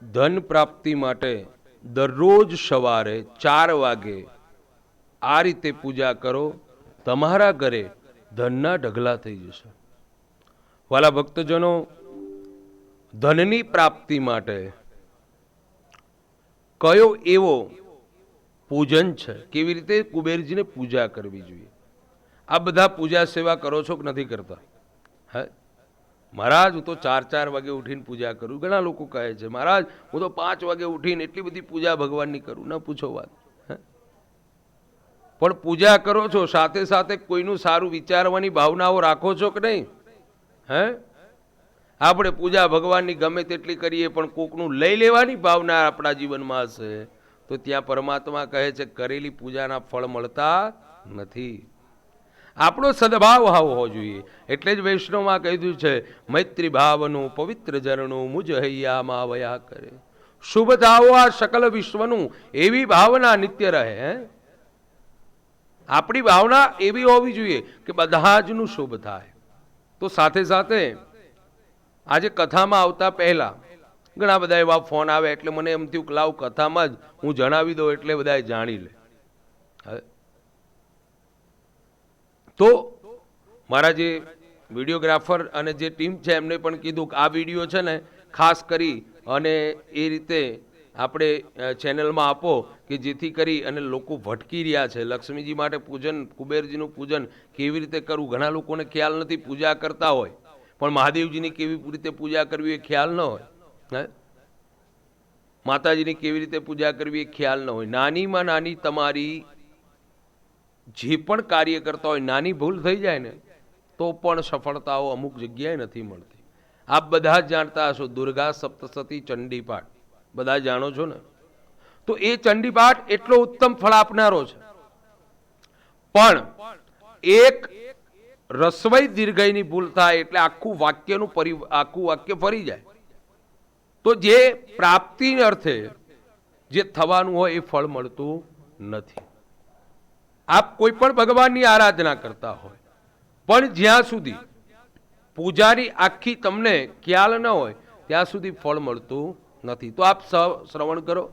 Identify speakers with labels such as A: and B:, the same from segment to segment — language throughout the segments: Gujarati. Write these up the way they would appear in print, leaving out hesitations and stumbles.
A: ધન પ્રાપ્તિ માટે દરરોજ સવારે 4 વાગે આ રીતે પૂજા કરો, તમારા ઘરે ધનના ઢગલા થઈ જશે. વાલા ભક્તજનો, ધનની પ્રાપ્તિ માટે કયો એવો પૂજન છે, કેવી રીતે કુબેરજીને પૂજા કરવી જોઈએ? આ બધા પૂજા સેવા કરો છો કે નથી કરતા? હે મહારાજ, હું તો 4 વાગે ઉઠીને પૂજા કરું. ઘણા લોકો કહે છે, મહારાજ હું તો 5 વાગે ઉઠીને એટલી બધી પૂજા ભગવાનની કરું. ન પૂછો વાત. પણ પૂજા કરો છો, સાથે સાથે કોઈનું સારું વિચારવાની ભાવનાઓ રાખો છો કે નહીં? હે આપણે પૂજા ભગવાનની ગમે તેટલી કરીએ, પણ કોકનું લઈ લેવાની ભાવના આપણા જીવનમાં હશે તો ત્યાં પરમાત્મા કહે છે કરેલી પૂજાના ફળ મળતા નથી. આપણો સદભાવ હોવો જોઈએ. એટલે જ વૈષ્ણવમાં કહ્યું છે, મૈત્રી ભાવનું પવિત્ર ઝરણું મુજ હૈયામાં વયા કરે. શુભ થાવો આ સકલ વિશ્વનું, એવી ભાવના નિત્ય રહે. આપણી ભાવના એવી હોવી જોઈએ કે બધા જનું શુભ થાય. તો સાથે સાથે આજે કથામાં આવતા પહેલા ઘણા બધા એવા ફોન આવે, એટલે મને એમ થયું કે લાવ કથામાં જ હું જણાવી દઉં એટલે બધા જાણી લે. તો મારા જે વિડીયોગ્રાફર અને જે ટીમ છે એમને પણ કીધું કે આ વિડીયો છે ને ખાસ કરી અને એ રીતે આપણે ચેનલમાં આપો કે જેથી કરી અને લોકો ભટકી રહ્યા છે. લક્ષ્મીજી માટે પૂજન, કુબેરજીનું પૂજન કેવી રીતે કરવું, ઘણા લોકોને ખ્યાલ નથી. પૂજા કરતા હોય પણ મહાદેવજીની કેવી રીતે પૂજા કરવી એ ખ્યાલ ન હોય. માતાજીની કેવી રીતે પૂજા કરવી એ ખ્યાલ ન હોય. નાનીમાં નાની તમારી જે પણ કાર્ય કરતા હોય, નાની ભૂલ થઈ જાય ને તો પણ સફળતાઓ અમુક જગ્યાએ નથી મળતી. આપ બધા જ જાણતા હશો, દુર્ગા સપ્તસતી ચંડીપાઠ બધા જાણો છો ને? તો એ ચંડીપાઠ એટલો ઉત્તમ ફળ આપનારો છે, પણ એક રસવઈ દીર્ઘઈની ભૂલ થાય એટલે આખું વાક્ય ફરી જાય. તો જે પ્રાપ્તિ અર્થે જે થવાનું હોય એ ફળ મળતું નથી. આપ કોઈ પણ ભગવાનની આરાધના કરતા હોય, પણ જ્યાં સુધી પૂજાની આખી તમને ખ્યાલ ન હોય ત્યાં સુધી ફળ મળતું નથી. તો આપ શ્રવણ કરો.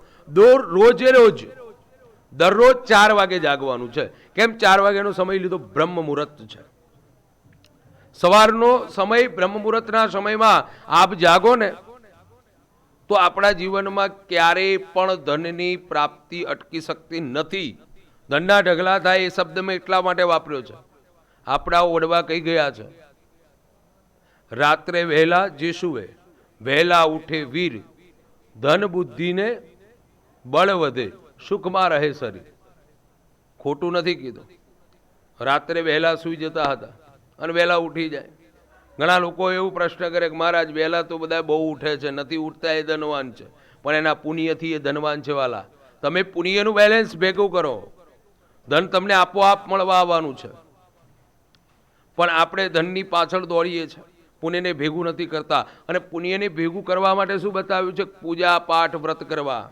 A: રોજે રોજ દરરોજ 4 વાગે જાગવાનું છે. કેમ 4 વાગ્યાનો સમય લીધો? બ્રહ્મ મુહૂર્ત છે. સવારનો સમય, બ્રહ્મ મુહૂર્તના સમયમાં આપ જાગો ને તો આપણા જીવનમાં ક્યારેય પણ ધનની પ્રાપ્તિ અટકી શકતી નથી. ધનના ઢગલા થાય એ શબ્દ મેં એટલા માટે વાપર્યો છે. આપણા ઓડવા કહી ગયા છે, રાત્રે વહેલા જેસુએ, વહેલા ઉઠે વીર, ધન બુદ્ધિને બળ વધે, સુખમાં રહે શરીર. ખોટું નથી કીધું. રાત્રે વહેલા સૂઈ જતા હતા અને વહેલા ઉઠી જાય. ઘણા લોકો એવું પ્રશ્ન કરે કે મહારાજ વહેલા તો બધા બહુ ઉઠે છે, નથી ઉઠતા એ ધનવાન છે, પણ એના પુણ્યથી એ ધનવાન છે. વાલા, તમે પુણ્યનું બેલેન્સ ભેગું કરો, ધન તમને આપોઆપ મળવા આવવાનું છે. પણ આપણે ધનની પાછળ દોડીએ છીએ, પુણ્યને ભેગું નથી કરતા. અને પુણ્યને ભેગું કરવા માટે શું બતાવ્યું છે? પૂજા પાઠ વ્રત કરવા.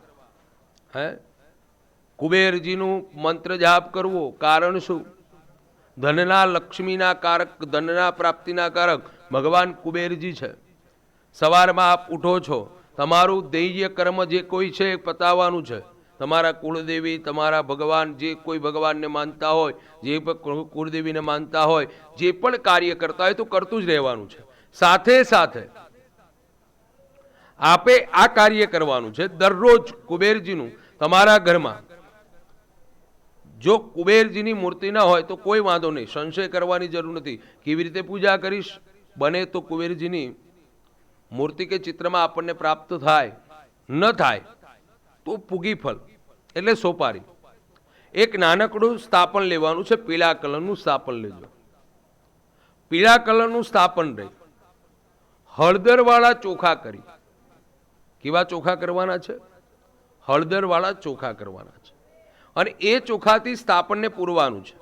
A: કુબેરજીનું મંત્ર જાપ કરવો. કારણ શું? ધનના, લક્ષ્મીના કારક, ધનના પ્રાપ્તિના કારક ભગવાન કુબેરજી છે. સવારમાં આપ ઉઠો છો, તમારું દૈન્ય કર્મ જે કોઈ છે એ પતાવવાનું છે. તમારા કુળદેવી, તમારા ભગવાન, જે કોઈ ભગવાનને માનતા હોય, જે કુળદેવીને માનતા હોય, જે પણ કાર્ય કરતા હોય તો કરતું જ રહેવાનું છે. સાથે સાથે આપે આ કાર્ય કરવાનું છે દરરોજ કુબેરજીનું. તમારા ઘરમાં જો કુબેરજીની મૂર્તિ ના હોય તો કોઈ વાંધો નહીં, સંશય કરવાની જરૂર નથી. કેવી રીતે પૂજા કરીશ? બને તો કુબેરજીની મૂર્તિ કે ચિત્રમાં આપણને પ્રાપ્ત થાય, ન થાય તો પૂગી ફળ એટલે સોપારી, એક નાનકડું સ્થાપન લેવાનું છે. પીળા કલરનું સ્થાપન લેજો. પીળા કલરનું સ્થાપન રહે. હળદરવાળા ચોખા કરી. કેવા ચોખા કરવાના છે? હળદરવાળા ચોખા કરવાના છે. અને એ ચોખાથી સ્થાપનને પૂરવાનું છે.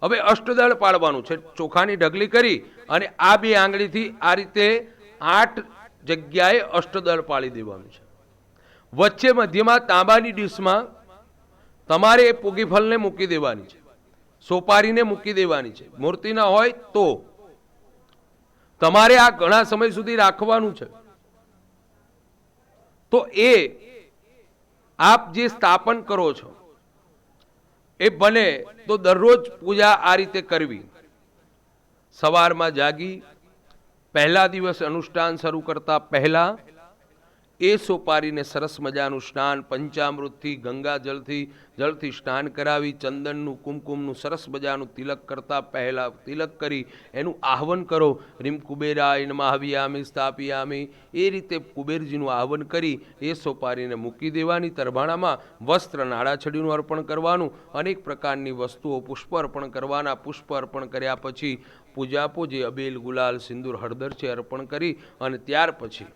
A: હવે અષ્ટદળ પાડવાનું છે. ચોખાની ઢગલી કરી અને આ 2 આંગળીથી આ રીતે 8 જગ્યાએ અષ્ટદળ પાડી દેવાનું છે. વચ્ચે મધ્યમાં તાંબાની ડીશમાં તમારે એ પૂગીફળને મૂકી દેવાની છે, સોપારીને મૂકી દેવાની છે. મૂર્તિ ના હોય તો તમારે આ ઘણા સમય સુધી રાખવાનું છે. તો એ આપ જે સ્થાપન કરો છો એ બને તો દરરોજ પૂજા આ રીતે કરવી. સવારમાં જાગી પહેલા દિવસ અનુષ્ઠાન શરૂ કરતા પહેલા એ સોપારીને સરસ મજાનું સ્નાન પંચામૃતથી જળથી સ્નાન કરાવી ચંદનનું કુમકુમનું સરસ મજાનું તિલક કરતા પહેલા તિલક કરી એનું આહવન કરો. રીમ કુબેરાય નમઃ હવિયામિ સ્થાપિયામિ. એ રીતે કુબેરજીનું આહવન કરી એ સોપારીને મૂકી દેવાની. તરભાણામાં વસ્ત્ર નાળાછડીનું અર્પણ કરવાનું. અનેક પ્રકારની વસ્તુઓ પુષ્પ અર્પણ કરવાના. પુષ્પ અર્પણ કર્યા પછી પૂજા પૂજી અબેલ ગુલાલ સિંદૂર હળદર છે અર્પણ કરી અને ત્યાર પછી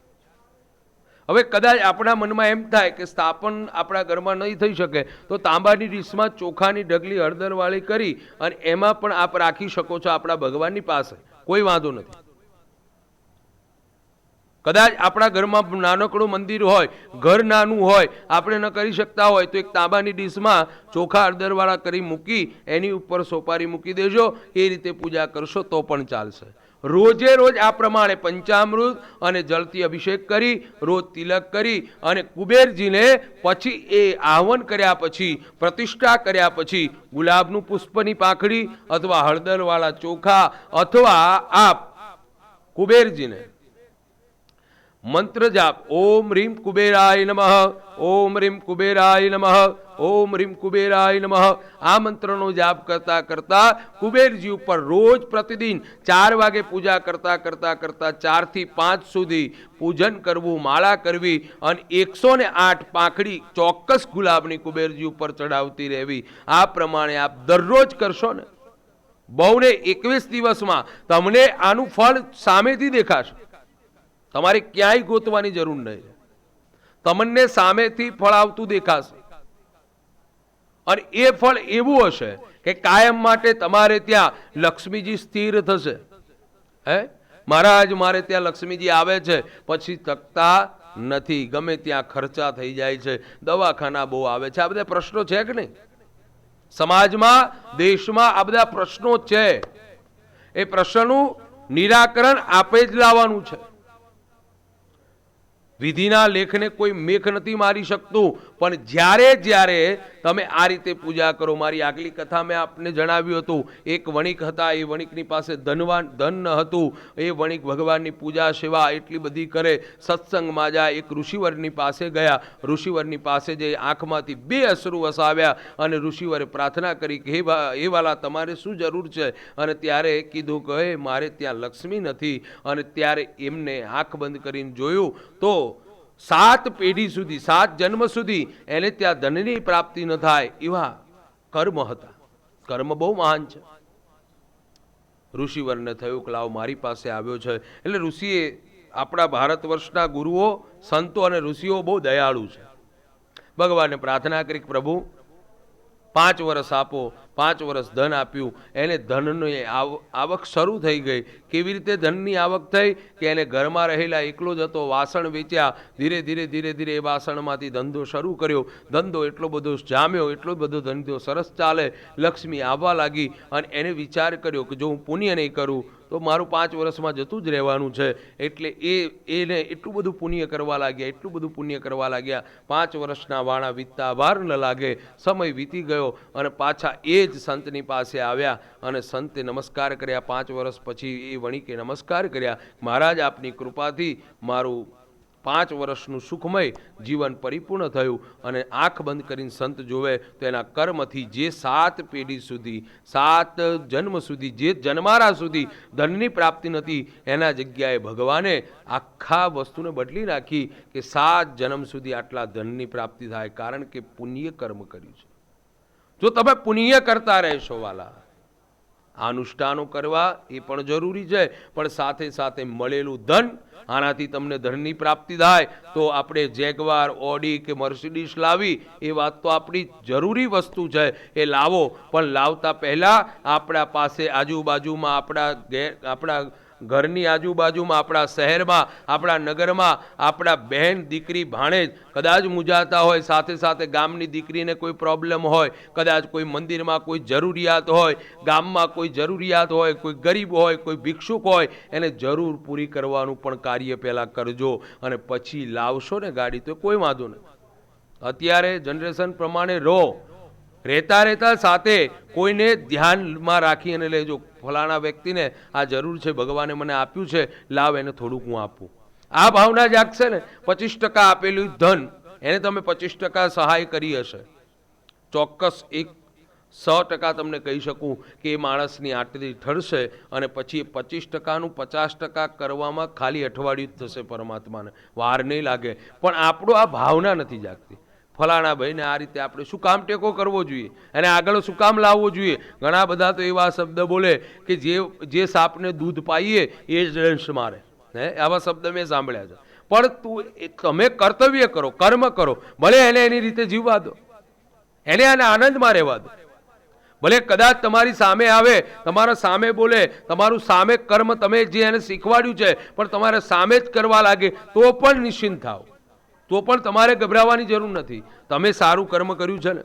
A: હવે કદાચ આપણા મનમાં એમ થાય કે સ્થાપન આપણા ઘરમાં નહીં થઈ શકે તો તાંબાની ડીશમાં ચોખાની ઢગલી હળદરવાળી કરી અને એમાં પણ આપ રાખી શકો છો આપણા ભગવાનની પાસે, કોઈ વાંધો નથી. કદાચ આપણા ઘરમાં નાનકડું મંદિર હોય, ઘર નાનું હોય, આપણે ન કરી શકતા હોય તો એક તાંબાની ડીશમાં ચોખા હળદરવાળા કરી મૂકી એની ઉપર સોપારી મૂકી દેજો. એ રીતે પૂજા કરશો તો પણ ચાલશે. રોજે રોજ આ પ્રમાણે પંચામૃત અને જળથી અભિષેક કરી રોજ તિલક કરી અને કુબેરજીને પછી એ આહવન કર્યા પછી પ્રતિષ્ઠા કર્યા પછી ગુલાબનું પુષ્પની પાંખડી અથવા હળદરવાળા ચોખા અથવા આપ કુબેરજીને મંત્ર જાપ ઓમ રીમ કુબેરાય નમઃ, ઓમ રીમ કુબેરાય નમઃ, ઓમ રીમ કુબેરાય નમઃ. આ મંત્રનો જાપ કરતા કરતા કુબેરજી ઉપર રોજ પ્રતિદિન 4 વાગે પૂજા કરતા 4 થી 5 સુધી પૂજન કરવું, માળા કરવી અને 108 પાંખડી ચોક્કસ ગુલાબની કુબેરજી ઉપર ચડાવતી રહેવી. આ પ્રમાણે આપ દરરોજ કરશો ને બહુને 21 દિવસમાં તમને આનું ફળ સામેથી દેખાશે. તમારે ક્યાંય ગોતવાની જરૂર નહીં. તમને સામેથી ફળ આવતું દેખાશે અને એ ફળ એવું હશે કે કાયમ માટે તમારે ત્યાં લક્ષ્મીજી સ્થિર થશે. મહારાજ મારે ત્યાં લક્ષ્મીજી આવે છે પછી તકતા નથી, ગમે ત્યાં ખર્ચા થઈ જાય છે, દવાખાના બહુ આવે છે. આ બધા પ્રશ્નો છે કે નહીં? સમાજમાં દેશમાં આ બધા પ્રશ્નો છે. એ પ્રશ્નનું નિરાકરણ આપે જ લાવવાનું છે. વિધિના લેખને કોઈ મેખ નથી મારી શકતું, પણ જ્યારે જ્યારે તમે આ રીતે પૂજા કરો. મારી આગલી કથા મેં આપને જણાવ્યું હતું, એક વણિક હતા, એ વણિકની પાસે ધન ન હતું. એ વણિક ભગવાનની પૂજા સેવા એટલી બધી કરે, સત્સંગમાં જાય. એક ઋષિવરની પાસે ગયા. ઋષિવરની પાસે જઈ આંખમાંથી 2 અશ્રુ વસાવ્યા અને ઋષિવરે પ્રાર્થના કરી કે હે વાલા તમારે શું જરૂર છે? અને ત્યારે કીધું કે મારે ત્યાં લક્ષ્મી નથી. અને ત્યારે એમને આંખ બંધ કરીને જોયું તો 7 પેઢી સુધી 7 જન્મ સુધી એને ત્યાં ધનની પ્રાપ્તિ ન થાય એવા કર્મ હતા. કર્મ બહુ મહાન છે. ઋષિવરને થયું કે લાવ મારી પાસે આવ્યો છે. એટલે ઋષિએ, આપણા ભારત વર્ષના ગુરુઓ સંતો અને ઋષિઓ બહુ દયાળુ છે. ભગવાનને પ્રાર્થના કરી પ્રભુ 5 વર્ષ આપો. 5 વર્ષ ધન આપ્યું. એને ધનની આવક શરૂ થઈ ગઈ. કેવી રીતે ધનની આવક થઈ કે એને ઘરમાં રહેલા એકલો જ હતો, વાસણ વેચ્યા. ધીરે ધીરે એ વાસણમાંથી ધંધો શરૂ કર્યો. ધંધો એટલો બધો જામ્યો, એટલો બધો ધંધો સરસ ચાલે, લક્ષ્મી આવવા લાગી. અને એને વિચાર કર્યો કે જો હું પુણ્ય નહીં કરું તો મારું 5 વર્ષમાં જતું જ રહેવાનું છે. એટલે એને એટલું બધું પુણ્ય કરવા લાગ્યા. 5 વર્ષના વાણા વીતતા વાર ન લાગે. સમય વીતી ગયો અને પાછા એ જ સંતની પાસે આવ્યા અને સંતે નમસ્કાર કર્યા. 5 વર્ષ પછી એ વણિકે નમસ્કાર કર્યા, મહારાજ આપની કૃપાથી મારું 5 વર્ષનું સુખમય જીવન પરિપૂર્ણ થયું. અને આંખ બંધ કરીને સંત જોવે તો એના કર્મથી જે 7 પેઢી સુધી 7 જન્મ સુધી જે જન્મારા સુધી ધનની પ્રાપ્તિ નથી, એના જગ્યાએ ભગવાને આખા વસ્તુને બદલી નાખી કે 7 જન્મ સુધી આટલા ધનની પ્રાપ્તિ થાય. કારણ કે પુણ્ય કર્મ કર્યું છે. જો તમે પુણ્ય કરતા રહેશો વાલા, અનુષ્ઠાનો કરવા એ પણ જરૂરી છે, પણ સાથે સાથે મળેલું ધન, આનાથી તમને ધનની પ્રાપ્તિ થાય તો આપણે જેગવાર, ઓડી કે મર્સિડીઝ લાવી એ વાત તો આપણી જરૂરી વસ્તુ છે, એ લાવો. પણ લાવતા પહેલા આપણા પાસે આજુબાજુમાં આપણા ઘરની આજુબાજુમાં, આપણા શહેરમાં, આપણા નગરમાં આપણા બહેન દીકરી ભાણેજ કદાચ મૂંઝાતા હોય, સાથે સાથે ગામની દીકરીને કોઈ પ્રોબ્લેમ હોય, કદાચ કોઈ મંદિરમાં કોઈ જરૂરિયાત હોય, ગામમાં કોઈ જરૂરિયાત હોય, કોઈ ગરીબ હોય, કોઈ ભિક્ષુક હોય, એને જરૂર પૂરી કરવાનું પણ કાર્ય પહેલાં કરજો અને પછી લાવશો ને ગાડી તો કોઈ વાંધો નહીં. અત્યારે જનરેશન પ્રમાણે રહેતા સાથે કોઈને ધ્યાનમાં રાખી અને લેજો. ફલાણા વ્યક્તિને આ જરૂર છે, ભગવાને મને આપ્યું છે, લાવ એને થોડુંક હું આપું. આ ભાવના જાગશે ને 25% આપેલું ધન એને તમે 25% સહાય કરી હશે, ચોક્કસ 100% તમને કહી શકું કે એ માણસની આટલી ઠરશે અને પછી 25%નું 50% કરવામાં ખાલી અઠવાડિયું જ થશે. પરમાત્માને વાર નહીં લાગે. પણ આપણો આ ભાવના નથી જાગતી. ફલાણા ભાઈને આ રીતે આપણે શું કામ ટેકો કરવો જોઈએ, અને આગળ શું કામ લાવવો જોઈએ. ઘણા બધા તો એવા શબ્દ બોલે કે જે સાપને દૂધ પાઈએ એ જ ડંશ મારે. આવા શબ્દ મેં સાંભળ્યા છે. પણ તમે કર્તવ્ય કરો, કર્મ કરો, ભલે એને એની રીતે જીવવા દો, એને આનંદમાં રહેવા દો. ભલે કદાચ તમારી સામે આવે, તમારા સામે બોલે, તમારું સામે કર્મ તમે જે એને શીખવાડ્યું છે પણ તમારે સામે જ કરવા લાગે તો પણ નિશ્ચિંત થાવ, તો પણ તમારે ગભરાવાની જરૂર નથી. તમે સારું કર્મ કર્યું છે ને,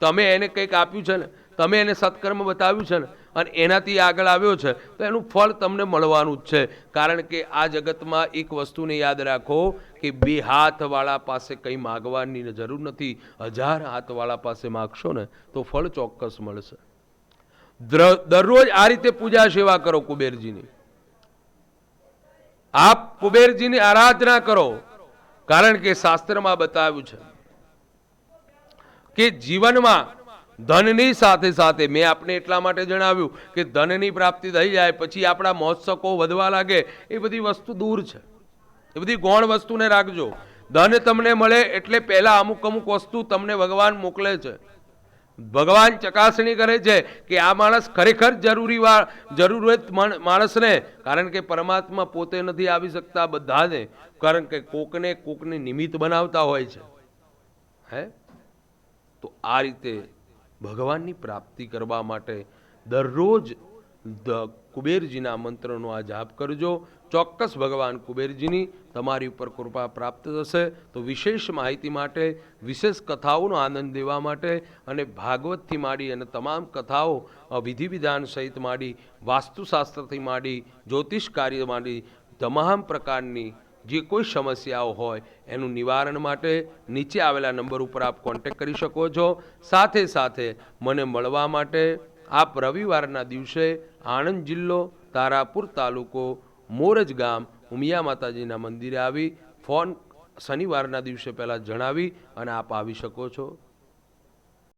A: તમે એને કંઈક આપ્યું છે ને, તમે એને સત્કર્મ બતાવ્યું છે ને, અને એનાથી આગળ આવ્યો છે તો એનું ફળ તમને મળવાનું જ છે. કારણ કે આ જગતમાં એક વસ્તુને યાદ રાખો કે 2 હાથવાળા પાસે કંઈ માગવાની જરૂર નથી. 1000 હાથવાળા પાસે માગશો ને તો ફળ ચોક્કસ મળશે. દરરોજ આ રીતે પૂજા સેવા કરો કુબેરજીની. આપ કુબેરજીની આરાધના કરો. કારણ કે શાસ્ત્રમાં બતાવ્યું છે કે જીવનમાં ધનની સાથે સાથે, મેં આપને એટલા માટે જણાવ્યું કે ધનની પ્રાપ્તિ થઈ જાય પછી આપણા મહોત્સકો વધવા લાગે, એ બધી વસ્તુ દૂર છે. એ બધી ગૌણ વસ્તુને રાખજો. ધન તમને મળે એટલે પહેલા અમુક વસ્તુ તમને ભગવાન મોકલે છે. ભગવાન ચકાસણી કરે છે કે આ માણસ ખરેખર જરૂરત માણસને, કારણ કે પરમાત્મા પોતે નથી આવી શકતા બધાને, કારણ કે કોકને નિમિત્ત બનાવતા હોય છે. તો આ રીતે ભગવાનની પ્રાપ્તિ કરવા માટે દરરોજ કુબેરજીના મંત્રનો આ જાપ કરજો. ચોક્કસ ભગવાન કુબેરજીની તમારી ઉપર કૃપા પ્રાપ્ત થશે. તો વિશેષ માહિતી માટે, વિશેષ કથાઓનો આનંદ લેવા માટે અને ભાગવતથી માંડી અને તમામ કથાઓ વિધિ વિધાન સહિત માંડી, વાસ્તુશાસ્ત્રથી માંડી, જ્યોતિષ કાર્ય માંડી, તમામ પ્રકારની જે કોઈ સમસ્યાઓ હોય એનું નિવારણ માટે નીચે આવેલા નંબર ઉપર આપ કોન્ટેક્ટ કરી શકો છો. સાથે સાથે મને મળવા માટે આપ રવિવારના દિવસે આણંદ જિલ્લો, તારાપુર તાલુકો, મોરજ ગામ, ઉમિયા માતાજીના મંદિરે આવી ફોન શનિવારના દિવસે પહેલાં જણાવી અને આપ આવી શકો છો.